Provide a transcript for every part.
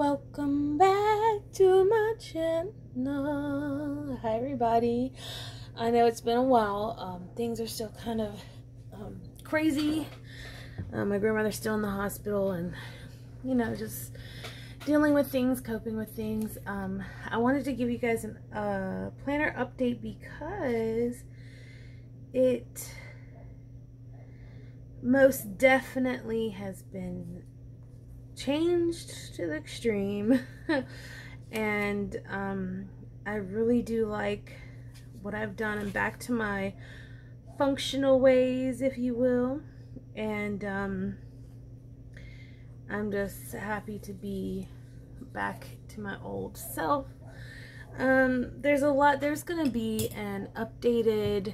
Welcome back to my channel. Hi everybody. I know it's been a while. Things are still kind of crazy. My grandmother's still in the hospital, and you know, just dealing with things, coping with things. I wanted to give you guys a planner update because it most definitely has been changed to the extreme. And I really do like what I've done and back to my functional ways, if you will. And I'm just happy to be back to my old self. There's gonna be an updated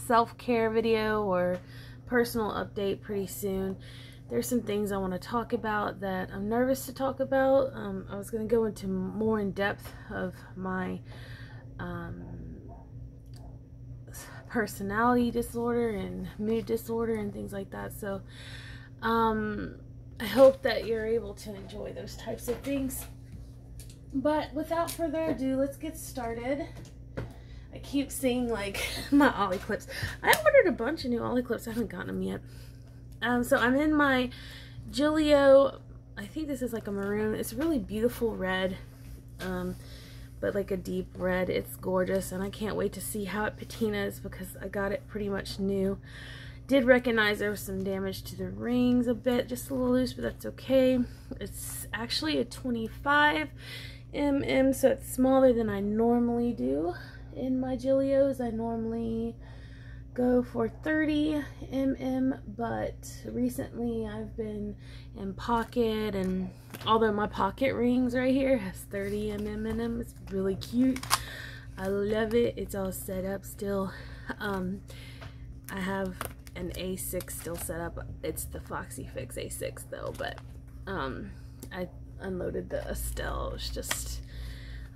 self-care video or personal update pretty soon. There's some things I want to talk about that I'm nervous to talk about. I was going to go into more in depth of my personality disorder and mood disorder and things like that. So I hope that you're able to enjoy those types of things. But without further ado, let's get started. I keep seeing like my ollie clips. I ordered a bunch of new ollie clips. I haven't gotten them yet. So I'm in my gillio. I think this is like a maroon. It's really beautiful red, but like a deep red. It's gorgeous, and I can't wait to see how it patinas because I got it pretty much new. Did recognize there was some damage to the rings a bit, just a little loose, but that's okay. It's actually a 25 mm, so it's smaller than I normally do. In my gillios, I normally go for 30 mm, but recently I've been in pocket, and although my pocket rings right here has 30 mm in them, it's really cute. I love it. It's all set up still. I have an A6 still set up. It's the Foxy Fix A6 though, but I unloaded the Estelle. It was just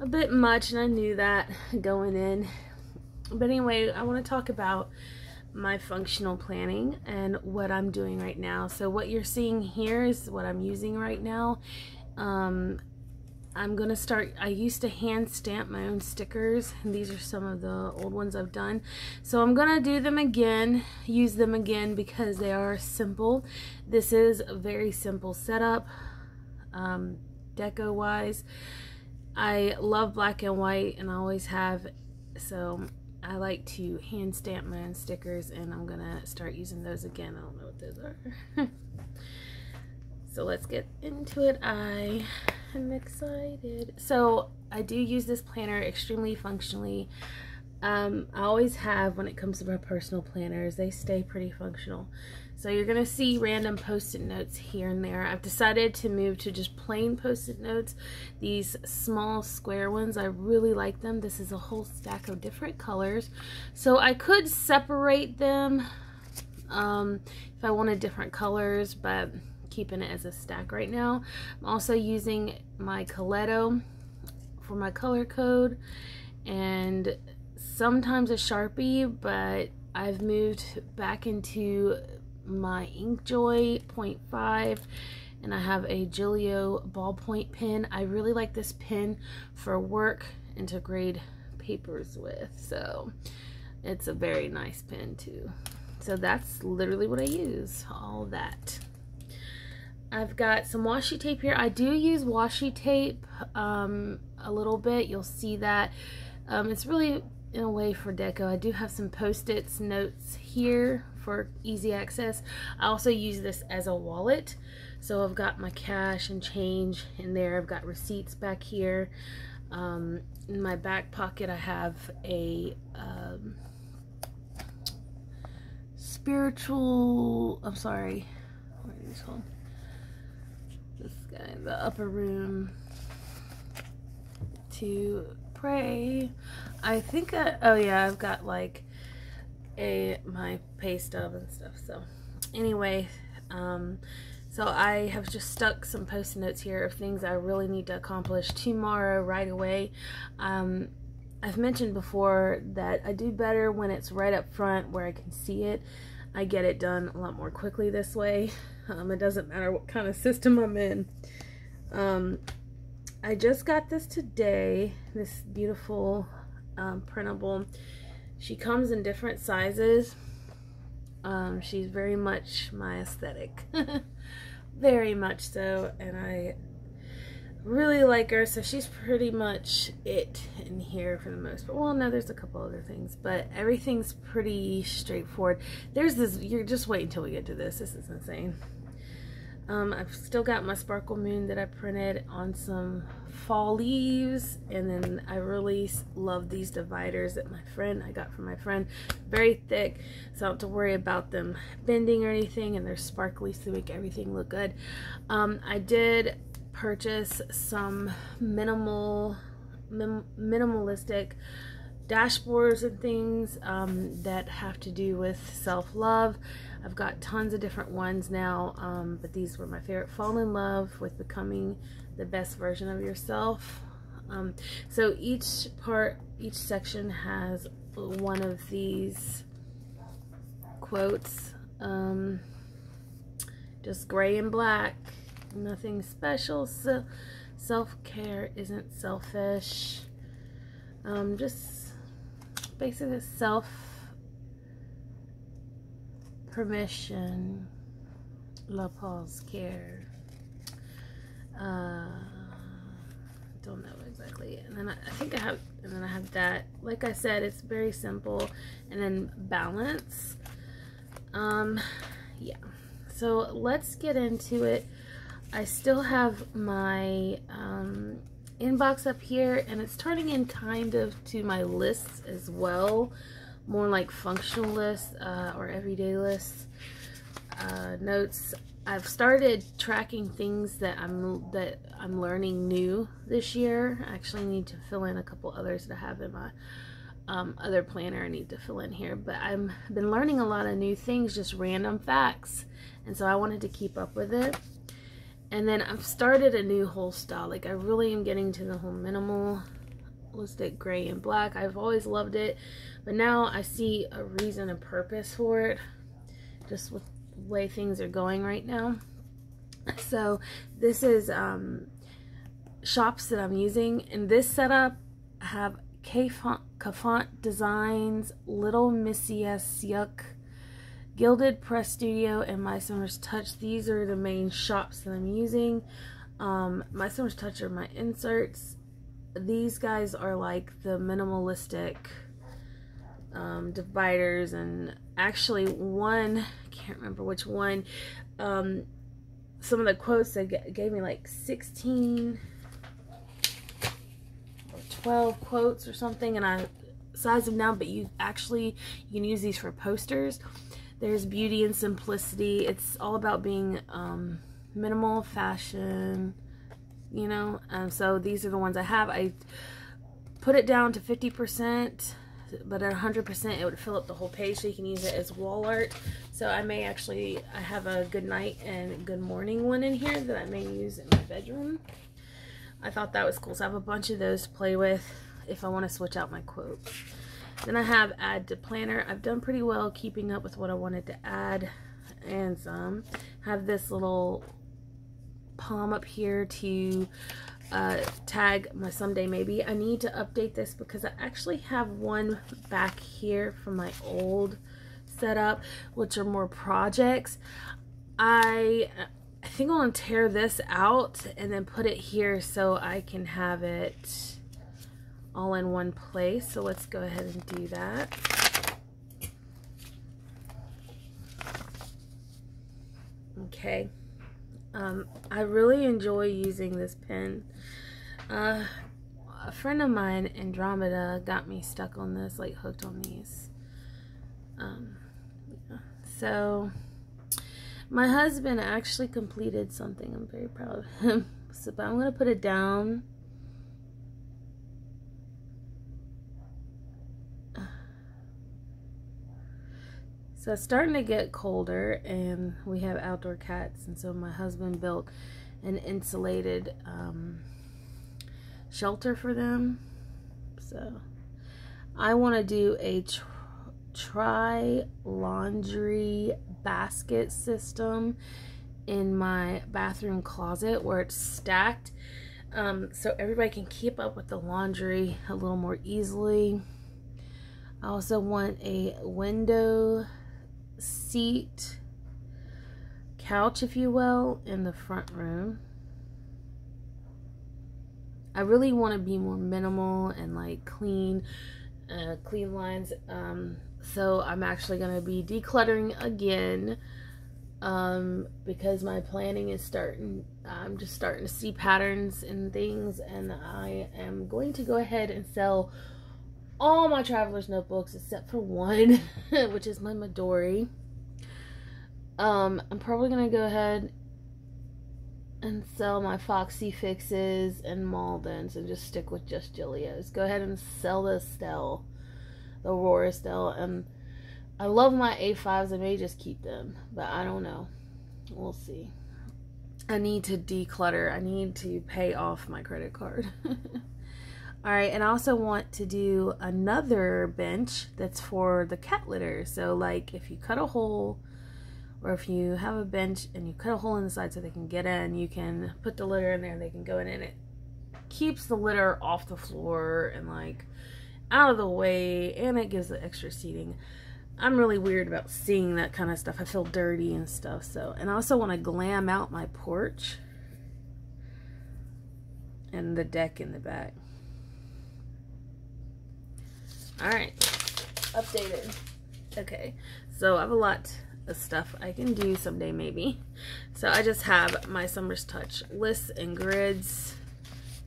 a bit much, and I knew that going in. But anyway, I want to talk about my functional planning and what I'm doing right now. So what you're seeing here is what I'm using right now. I'm gonna start. I used to hand stamp my own stickers, and these are some of the old ones I've done. So I'm gonna do them again, use them again, because they are simple. This is a very simple setup, deco wise. I love black and white, and I always have, so I like to hand stamp my own stickers, and I'm gonna start using those again. I don't know what those are. So let's get into it. I am excited. So I do use this planner extremely functionally. I always have when it comes to my personal planners. They stay pretty functional. So you're gonna see random post-it notes here and there. I've decided to move to just plain post-it notes. These small square ones, I really like them. This is a whole stack of different colors. So I could separate them if I wanted different colors, but keeping it as a stack right now. I'm also using my Coletto for my color code, and sometimes a Sharpie, but I've moved back into my Inkjoy 0.5, and I have a Gillio ballpoint pen. I really like this pen for work and to grade papers with, so it's a very nice pen too. So that's literally what I use, all that. I've got some washi tape here. I do use washi tape a little bit. You'll see that. It's really in a way for deco. I do have some post-its notes here for easy access. I also use this as a wallet. So I've got my cash and change in there. I've got receipts back here. In my back pocket I have a I'm sorry, what is this called? This guy, the upper room to pray. I think oh yeah, I've got like my pay stub and stuff. So anyway, so I have just stuck some post-it notes here of things I really need to accomplish tomorrow right away. I've mentioned before that I do better when it's right up front where I can see it. I get it done a lot more quickly this way. It doesn't matter what kind of system I'm in. I just got this today, this beautiful printable. She comes in different sizes. She's very much my aesthetic. Very much so, and I really like her, so she's pretty much it in here for the most part. Well, no, there's a couple other things, but everything's pretty straightforward. There's this, you're just wait until we get to this. This is insane. I've still got my Sparkle Moon that I printed on some fall leaves, and then I really love these dividers that I got from my friend. Very thick, so I don't have to worry about them bending or anything, and they're sparkly, so they make everything look good. I did purchase some minimalistic dashboards and things that have to do with self-love. I've got tons of different ones now, but these were my favorite. Fall in love with becoming the best version of yourself. So each section has one of these quotes. Just gray and black, nothing special. So self-care isn't selfish. Just basically self-permission, la pause care. Don't know exactly. And then I think I have, and then I have that. Like I said, it's very simple. And then balance. Yeah. So let's get into it. I still have my inbox up here, and it's turning in kind of to my lists as well, more like functional lists or everyday lists, notes. I've started tracking things that I'm learning new this year. I actually need to fill in a couple others that I have in my other planner I need to fill in here, but I've been learning a lot of new things, just random facts, and so I wanted to keep up with it. And then I've started a new whole style. Like, I really am getting to the whole minimalistic gray and black. I've always loved it, but now I see a reason, a purpose for it, just with the way things are going right now. So this is shops that I'm using. In this setup, I have Cafont Designs, Little Missy S Yuck, Gilded Press Studio, and My Summer's Touch. These are the main shops that I'm using. My Summer's Touch are my inserts. These guys are like the minimalistic dividers, and actually one, I can't remember which one, some of the quotes that gave me like 16 or 12 quotes or something, and I sized them down, but you can use these for posters. There's beauty and simplicity. It's all about being minimal fashion, you know. So these are the ones I have. I put it down to 50%, but at 100% it would fill up the whole page, so you can use it as wall art. So I have a good night and good morning one in here that I may use in my bedroom. I thought that was cool, so I have a bunch of those to play with if I want to switch out my quotes. Then I have add to planner. I've done pretty well keeping up with what I wanted to add, and some. Have this little palm up here to tag my someday maybe. I need to update this because I actually have one back here from my old setup, which are more projects. I think I'm gonna tear this out and then put it here so I can have it all in one place. So let's go ahead and do that. Okay. I really enjoy using this pen. A friend of mine, Andromeda, got me stuck on this, like hooked on these. Yeah. So my husband actually completed something. I'm very proud of him. So, but I'm gonna put it down. So it's starting to get colder, and we have outdoor cats, and so my husband built an insulated shelter for them. So I want to do laundry basket system in my bathroom closet where it's stacked, so everybody can keep up with the laundry a little more easily. I also want a window seat couch, if you will, in the front room. I really want to be more minimal and like clean lines. So I'm actually going to be decluttering again, because my planning is starting. I'm just starting to see patterns and things, and I am going to go ahead and sell all my traveler's notebooks except for one, which is my Midori. I'm probably going to go ahead and sell my Foxy Fixes and Maldens and just stick with just Gillios. Go ahead and sell the Estelle, the Aurora Estelle. And I love my A5s. I may just keep them, but I don't know. We'll see. I need to declutter. I need to pay off my credit card. Alright, and I also want to do another bench that's for the cat litter. So like if you cut a hole, or if you have a bench and you cut a hole in the side so they can get in, you can put the litter in there and they can go in, and it keeps the litter off the floor and like out of the way, and it gives the extra seating. I'm really weird about seeing that kind of stuff. I feel dirty and stuff. So, and I also want to glam out my porch and the deck in the back. Alright, updated. Okay, so I have a lot of stuff I can do someday maybe. So I just have my Summer's Touch lists and grids.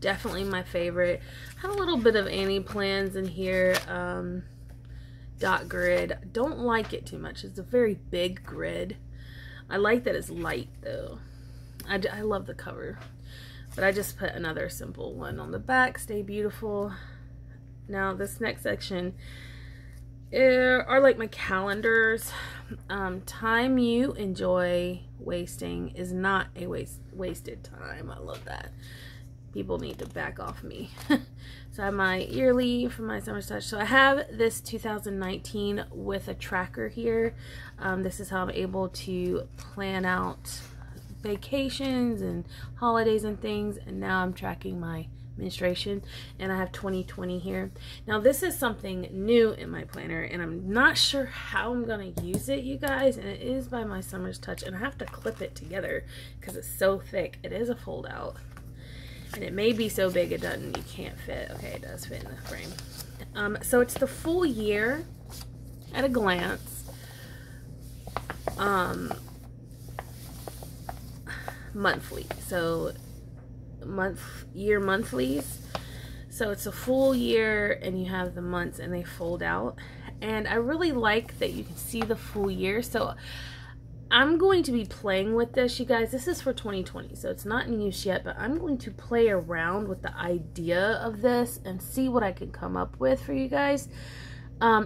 Definitely my favorite. Have a little bit of Annie plans in here. Dot grid. Don't like it too much. It's a very big grid. I like that it's light though. I love the cover. But I just put another simple one on the back. Stay beautiful. Now this next section are like my calendars. Time you enjoy wasting is not a wasted time. I love that. People need to back off me. So I have my yearly for my Summer's Touch. So I have this 2019 with a tracker here. This is how I'm able to plan out vacations and holidays and things. And now I'm tracking my menstruation, and I have 2020 here. Now this is something new in my planner, and I'm not sure how I'm gonna use it, you guys, and it is by my Summer's Touch, and I have to clip it together because it's so thick. It is a fold out, and it may be so big you can't fit. Okay, it does fit in the frame. So it's the full year at a glance, monthly. So year monthlies. So it's a full year and you have the months and they fold out, and I really like that you can see the full year. So I'm going to be playing with this, you guys. This is for 2020, so it's not in use yet, but I'm going to play around with the idea of this and see what I can come up with for you guys.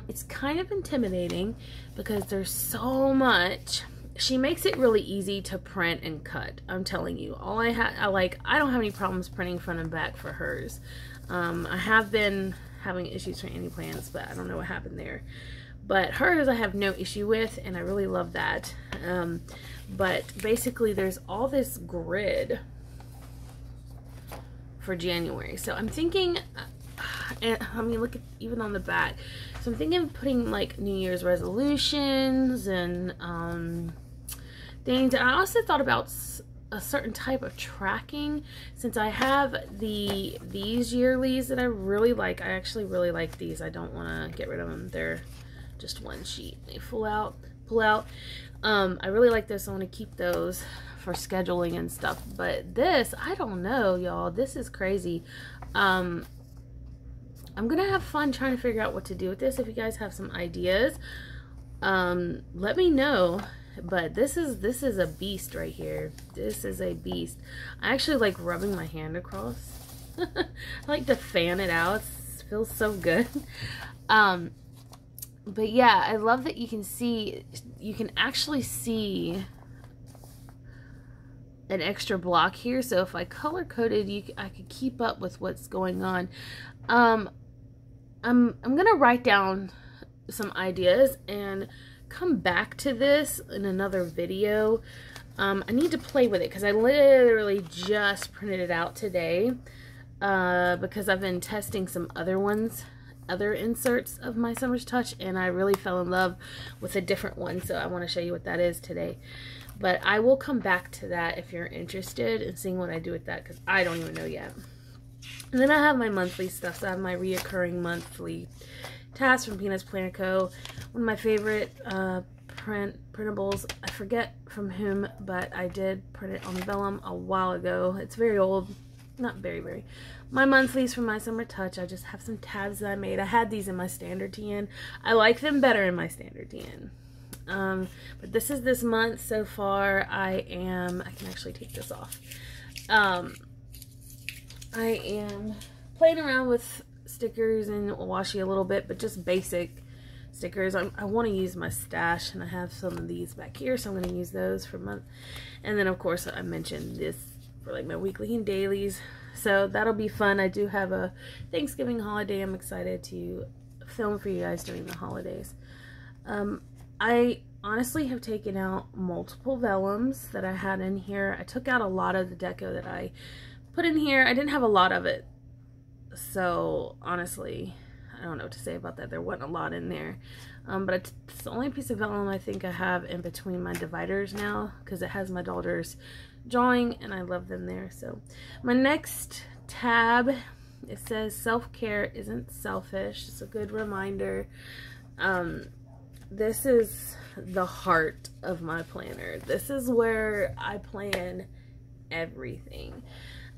It's kind of intimidating because there's so much. She makes it really easy to print and cut. I'm telling you, I don't have any problems printing front and back for hers. I have been having issues for Annie plans, but I don't know what happened there. But hers I have no issue with, and I really love that. But basically there's all this grid for January. So I'm thinking, I mean, look at even on the back. So I'm thinking of putting like New Year's resolutions and things. I also thought about a certain type of tracking, since I have these yearlies that I really like. I actually really like these. I don't want to get rid of them. They're just one sheet. They pull out. I really like this. I want to keep those for scheduling and stuff. But this, I don't know, y'all. This is crazy. I'm gonna have fun trying to figure out what to do with this. If you guys have some ideas, let me know. But this is a beast right here. This is a beast. I actually like rubbing my hand across. I like to fan it out. It feels so good. But yeah, I love that you can actually see an extra block here. So if I color coded, I could keep up with what's going on. I'm gonna write down some ideas and come back to this in another video. I need to play with it because I literally just printed it out today because I've been testing some other inserts of my Summer's Touch, and I really fell in love with a different one, so I want to show you what that is today. But I will come back to that if you're interested in seeing what I do with that, because I don't even know yet. And then I have my monthly stuff, so I have my reoccurring monthly tasks from Peanuts Planner Co. One of my favorite printables. I forget from whom, but I did print it on vellum a while ago. It's very old. Not very. My monthlies from My Summer Touch. I just have some tabs that I made. I had these in my standard TN. I like them better in my standard TN. But this is this month so far. I can actually take this off. I am playing around with stickers and washi a little bit, but just basic stickers. I want to use my stash, and I have some of these back here, so I'm going to use those for a month. And then, of course, I mentioned this for like my weekly and dailies, so that'll be fun. I do have a Thanksgiving holiday I'm excited to film for you guys during the holidays. I honestly have taken out multiple vellums that I had in here. I took out a lot of the deco that I put in here. I didn't have a lot of it, so honestly I don't know what to say about that. There wasn't a lot in there, but it's the only piece of vellum I think I have in between my dividers now, because it has my daughter's drawing and I love them there. So my next tab, it says self-care isn't selfish. It's a good reminder. This is the heart of my planner. This is where I plan everything.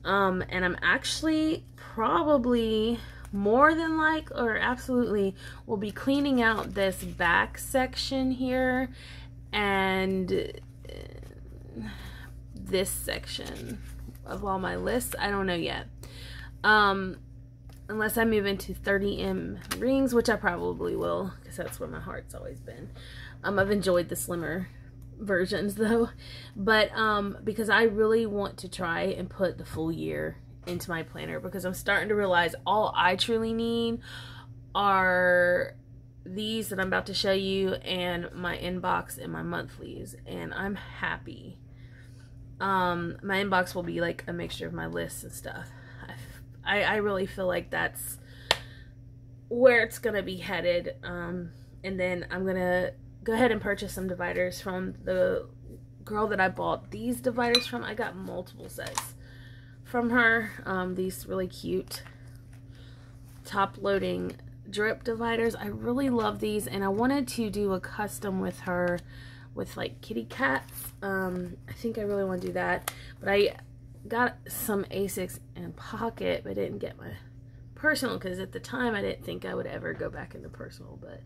And I'm actually probably more than absolutely will be cleaning out this back section here and this section of all my lists. I don't know yet. Unless I move into 30M rings, which I probably will, because that's where my heart's always been. I've enjoyed the slimmer versions though, but because I really want to try and put the full year into my planner, because I'm starting to realize all I truly need are these that I'm about to show you and my inbox and my monthlies, and I'm happy. My inbox will be like a mixture of my lists and stuff. I really feel like that's where it's gonna be headed. And then I'm gonna go ahead and purchase some dividers from the girl that I bought these dividers from. I got multiple sets from her. These really cute top loading drip dividers. I really love these, and I wanted to do a custom with her with like kitty cats. I think I really want to do that, but I got some A6 in pocket, but didn't get my personal, because at the time I didn't think I would ever go back into personal, but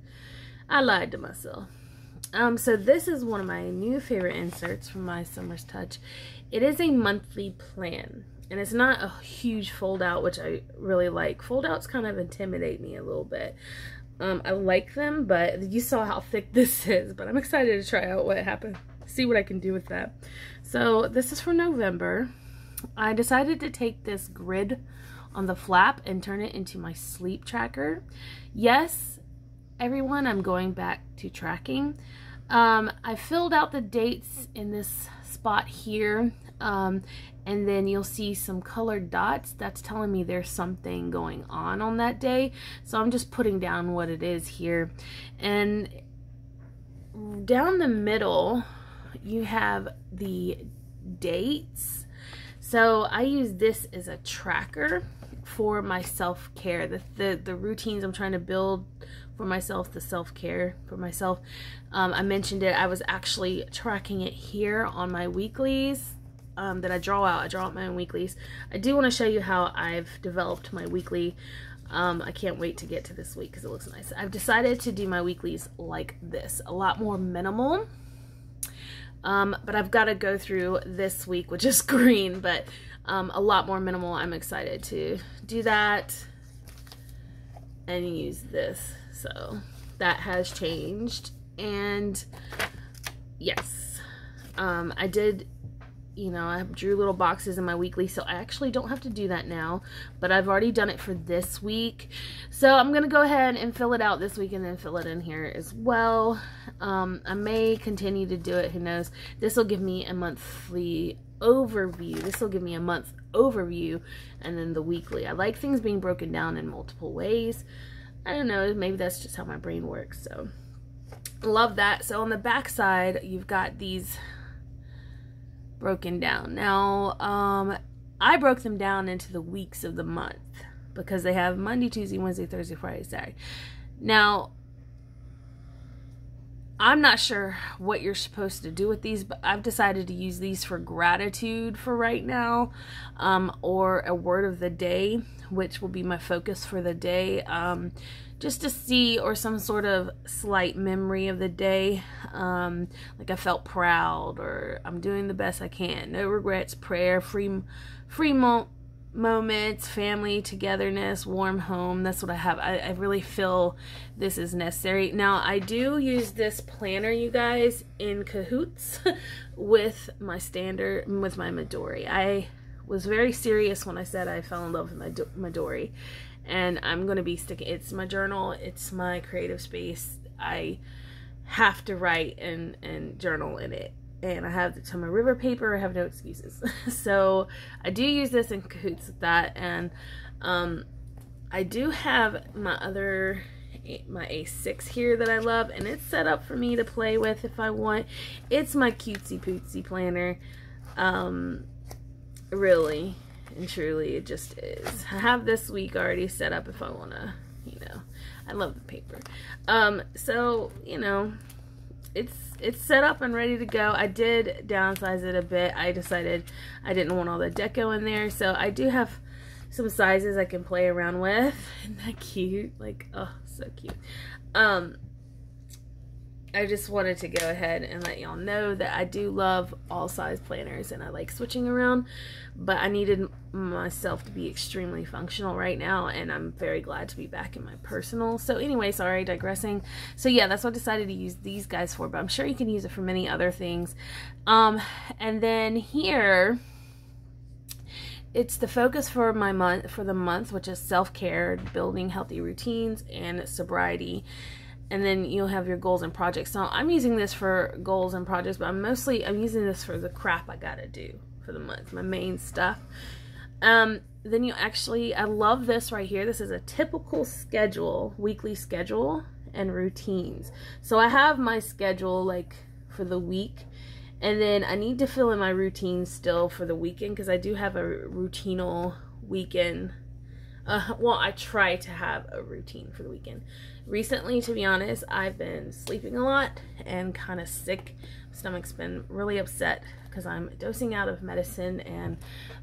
I lied to myself. So this is one of my new favorite inserts from My Summer's Touch. It is a monthly plan, and it's not a huge fold out, which I really like. Fold outs kind of intimidate me a little bit. I like them, but you saw how thick this is, but I'm excited to try out what happened, see what I can do with that. So this is for November. I decided to take this grid on the flap and turn it into my sleep tracker. Yes, everyone, I'm going back to tracking. I filled out the dates in this spot here, and then you'll see some colored dots. That's telling me there's something going on that day. So I'm just putting down what it is here. And down the middle, you have the dates. So I use this as a tracker for my self-care, the routines I'm trying to build for myself, the self-care for myself. I mentioned it. I was actually tracking it here on my weeklies that I draw out. I draw out my own weeklies. I do want to show you how I've developed my weekly. I can't wait to get to this week because it looks nice. I've decided to do my weeklies like this, a lot more minimal. But I've got to go through this week, which is green, but a lot more minimal. I'm excited to do that and use this. So that has changed. And yes, I did you know, I drew little boxes in my weekly, so I actually don't have to do that now, but I've already done it for this week. So I'm going to go ahead and fill it out this week and then fill it in here as well. I may continue to do it, who knows. This will give me a monthly overview. This will give me a month overview and then the weekly. I like things being broken down in multiple ways. I don't know, maybe that's just how my brain works, so love that. So on the back side, you've got these broken down. Now, I broke them down into the weeks of the month because they have Monday, Tuesday, Wednesday, Thursday, Friday, Saturday. Now, I'm not sure what you're supposed to do with these, but I've decided to use these for gratitude for right now, or a word of the day, which will be my focus for the day, just to see, or some sort of slight memory of the day, like I felt proud, or I'm doing the best I can, no regrets, prayer, free moments, family, togetherness, warm home. That's what I have. I really feel this is necessary. Now, I do use this planner, you guys, in cahoots with my standard, with my Midori. I was very serious when I said I fell in love with my Midori, and I'm going to be sticking. It's my journal. It's my creative space. I have to write and journal in it. And I have it on my river paper. I have no excuses. So I do use this in cahoots with that. And I do have my A6 here that I love, and it's set up for me to play with if I want. It's my cutesy pootsy planner. Really and truly, it just is. I have this week already set up if I want to, you know. I love the paper. So, you know, it's set up and ready to go. I did downsize it a bit. I decided I didn't want all the deco in there, so I do have some sizes I can play around with. Isn't that cute? Like, oh, so cute. I just wanted to go ahead and let y'all know that I do love all size planners and I like switching around, but I needed myself to be extremely functional right now, and I'm very glad to be back in my personal. So anyway, sorry, digressing. So yeah, that's what I decided to use these guys for, but I'm sure you can use it for many other things. And then here, it's the focus for my month, which is self-care, building healthy routines, and sobriety. And then you'll have your goals and projects. So I'm using this for goals and projects, but I'm using this for the crap I gotta do for the month, my main stuff. Then you actually, I love this right here. This is a typical schedule, weekly schedule and routines. So I have my schedule like for the week, and then I need to fill in my routine still for the weekend, because I do have a routinal weekend. Well, I try to have a routine for the weekend. Recently, to be honest, I've been sleeping a lot and kind of sick. My stomach's been really upset because I'm dosing out of medicine and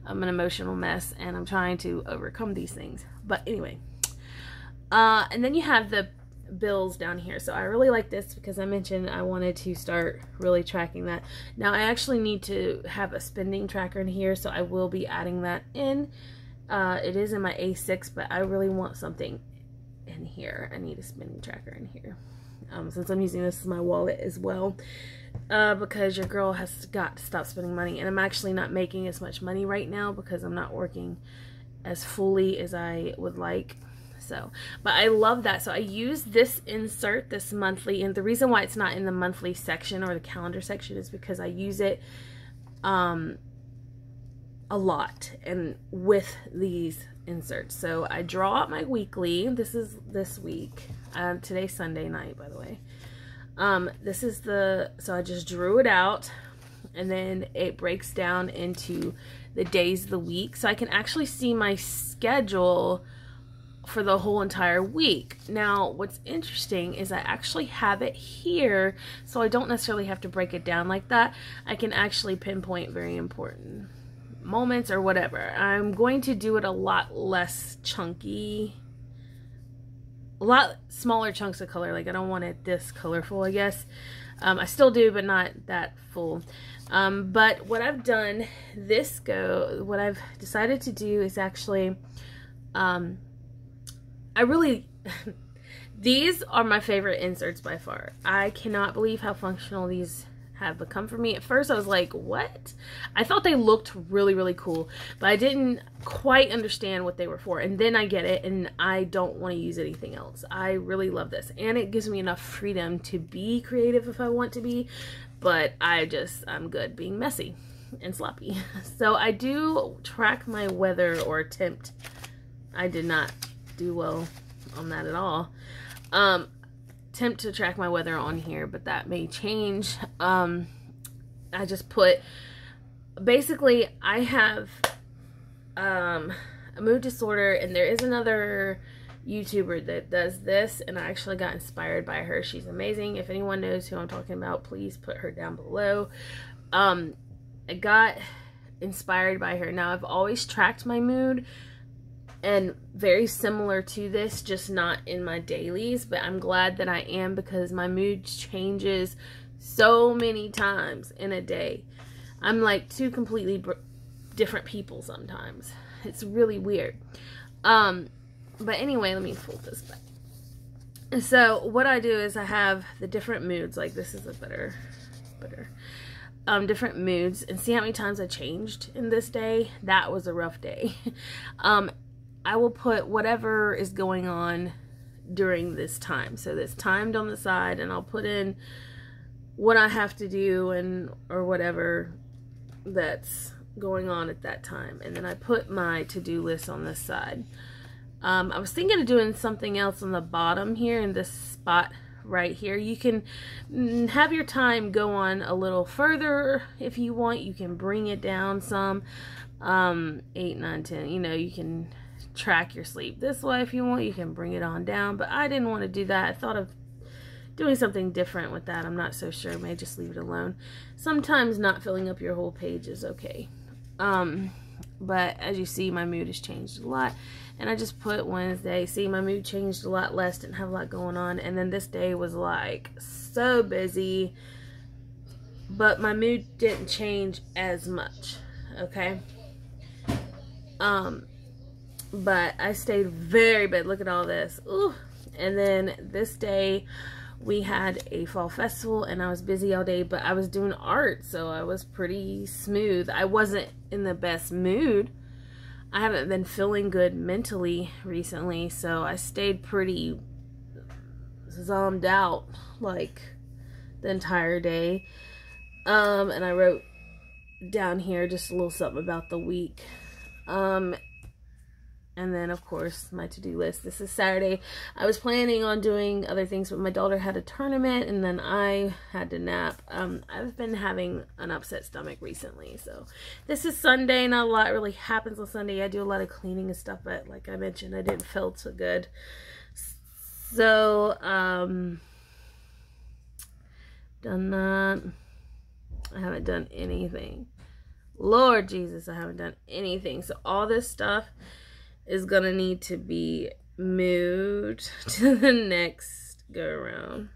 I'm an emotional mess, and I'm trying to overcome these things. But anyway, and then you have the bills down here. So I really like this because I mentioned I wanted to start really tracking that. Now I actually need to have a spending tracker in here, so I will be adding that in. It is in my A6, but I really want something in here. I need a spending tracker in here, since I'm using this as my wallet as well, because your girl has got to stop spending money, and I'm actually not making as much money right now because I'm not working as fully as I would like. So, but I love that. So I use this insert, this monthly, and the reason why it's not in the monthly section or the calendar section is because I use it a lot and with these inserts. So I draw out my weekly. This is this week. Today's Sunday night, by the way. This is so I just drew it out, and then it breaks down into the days of the week, so I can actually see my schedule for the whole entire week. Now, what's interesting is I actually have it here, so I don't necessarily have to break it down like that. I can actually pinpoint very important moments or whatever. I'm going to do it a lot less chunky, a lot smaller chunks of color. Like, I don't want it this colorful, I guess. I still do, but not that full. But what I've done, what I've decided to do is actually, these are my favorite inserts by far. I cannot believe how functional these have become for me. At first I was like, what? I thought they looked really, really cool, but I didn't quite understand what they were for. And then I get it, and I don't want to use anything else. I really love this, and it gives me enough freedom to be creative if I want to be, but I'm good being messy and sloppy. So I do track my weather, or attempt. I did not do well on that at all. Attempt to track my weather on here, but that may change. I just put, basically I have a mood disorder, and there is another YouTuber that does this, and I actually got inspired by her. She's amazing. If anyone knows who I'm talking about, please put her down below. I got inspired by her. Now, I've always tracked my mood, and very similar to this, just not in my dailies, but I'm glad that I am, because my mood changes so many times in a day. I'm like two completely different people sometimes. It's really weird. But anyway, let me fold this back. So what I do is I have the different moods, like this is a better, different moods, and see how many times I changed in this day. That was a rough day. I will put whatever is going on during this time. So that's timed on the side, and I'll put in what I have to do and or whatever that's going on at that time. And then I put my to-do list on this side. I was thinking of doing something else on the bottom here in this spot right here. You can have your time go on a little further if you want. You can bring it down some. 8, 9, 10. You know, you can track your sleep this way if you want. You can bring it on down, but I didn't want to do that. I thought of doing something different with that. I'm not so sure. I may just leave it alone. Sometimes not filling up your whole page is okay. But as you see, my mood has changed a lot, and I just put Wednesday. See, my mood changed a lot less, didn't have a lot going on, and then this day was like so busy, but my mood didn't change as much. Okay. But I stayed very bad. Look at all this. Ooh. And then this day we had a fall festival, and I was busy all day, but I was doing art, so I was pretty smooth. I wasn't in the best mood. I haven't been feeling good mentally recently, so I stayed pretty zombed out like the entire day. And I wrote down here just a little something about the week. And then, of course, my to-do list. This is Saturday. I was planning on doing other things, but my daughter had a tournament, and then I had to nap. I've been having an upset stomach recently, so this is Sunday. Not a lot really happens on Sunday. I do a lot of cleaning and stuff, but like I mentioned, I didn't feel so good. So, done that. I haven't done anything. Lord Jesus, I haven't done anything. So all this stuff is gonna need to be moved to the next go around.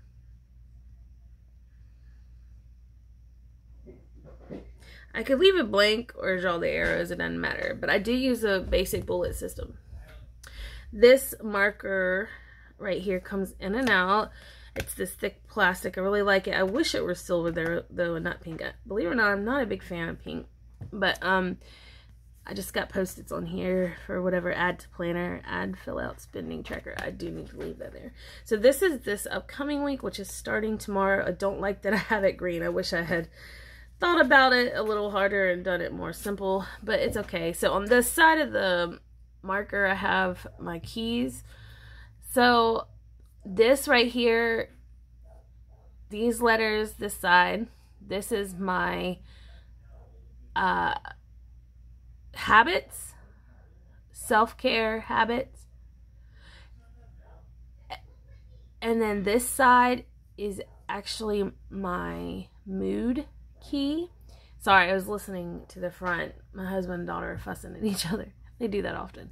I could leave it blank or draw the arrows, it doesn't matter, but I do use a basic bullet system. This marker right here comes in and out. It's this thick plastic. I really like it. I wish it were silver there though and not pink. Believe it or not, I'm not a big fan of pink, but I just got Post-its on here for whatever, add to planner, add fill out spending tracker. I do need to leave that there. So this is this upcoming week, which is starting tomorrow. I don't like that I have it green. I wish I had thought about it a little harder and done it more simple, but it's okay. So on this side of the marker, I have my keys. So this right here, these letters, this side, this is my habits, self-care habits, and then this side is actually my mood key. Sorry, I was listening to the front. My husband and daughter are fussing at each other. They do that often.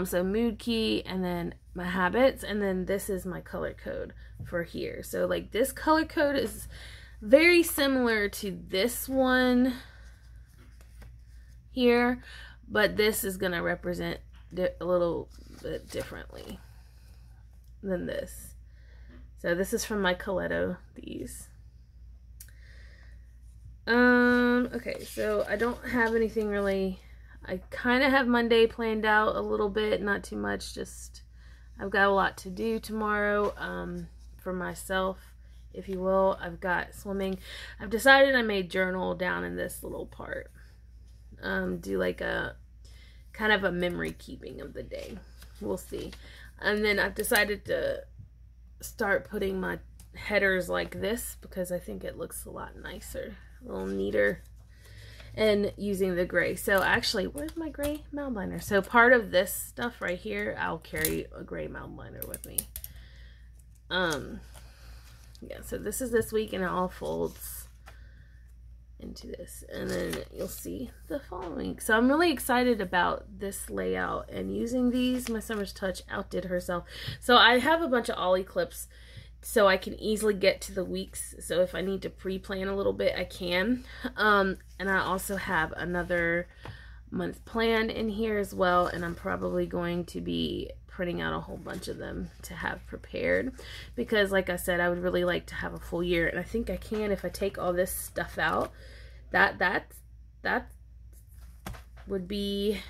So mood key, and then my habits, and then this is my color code for here. So like this color code is very similar to this one here, but this is gonna represent a little bit differently than this. So this is from my Coletto, these. Okay, so I don't have anything really. I kind of have Monday planned out a little bit, not too much, just I've got a lot to do tomorrow, for myself, if you will. I've got swimming. I've decided I may journal down in this little part. Do like a kind of a memory keeping of the day. We'll see. And then I've decided to start putting my headers like this because I think it looks a lot nicer, a little neater, and using the gray. So actually, where's my gray mound liner? So part of this stuff right here, I'll carry a gray mound liner with me. Yeah, so this is this week, and it all folds into this, and then you'll see the following. So I'm really excited about this layout and using these. My Summer's Touch outdid herself. So I have a bunch of ollie clips so I can easily get to the weeks. So if I need to pre-plan a little bit, I can. And I also have another month planned in here as well, and I'm probably going to be printing out a whole bunch of them to have prepared, because like I said, I would really like to have a full year, and I think I can if I take all this stuff out. That would be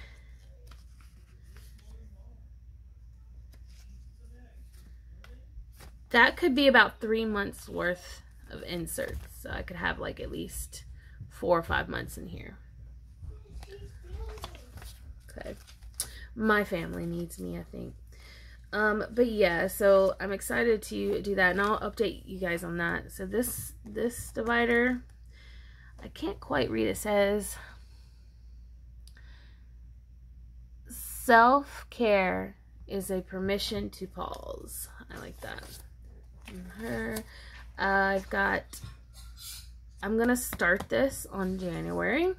that could be about 3 months worth of inserts. So I could have like at least 4 or 5 months in here. Okay. My family needs me, I think. But yeah, so I'm excited to do that, and I'll update you guys on that. So this divider, I can't quite read. It says self-care is a permission to pause. I like that. And her, I'm gonna start this on January.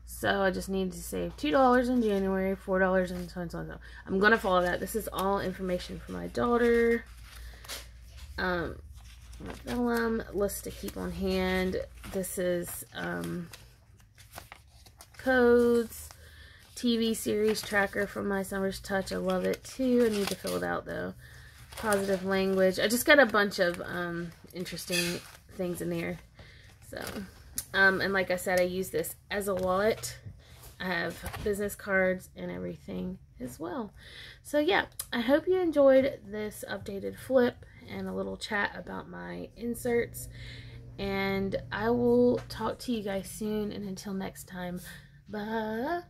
So I just need to save $2 in January, $4 in so and so and so. I'm gonna follow that. This is all information for my daughter. Vellum, list to keep on hand. This is codes, TV series tracker from My Summer's Touch. I love it too. I need to fill it out though. Positive language. I just got a bunch of interesting things in there. So. And like I said, I use this as a wallet. I have business cards and everything as well. So yeah, I hope you enjoyed this updated flip and a little chat about my inserts. And I will talk to you guys soon. And until next time, bye.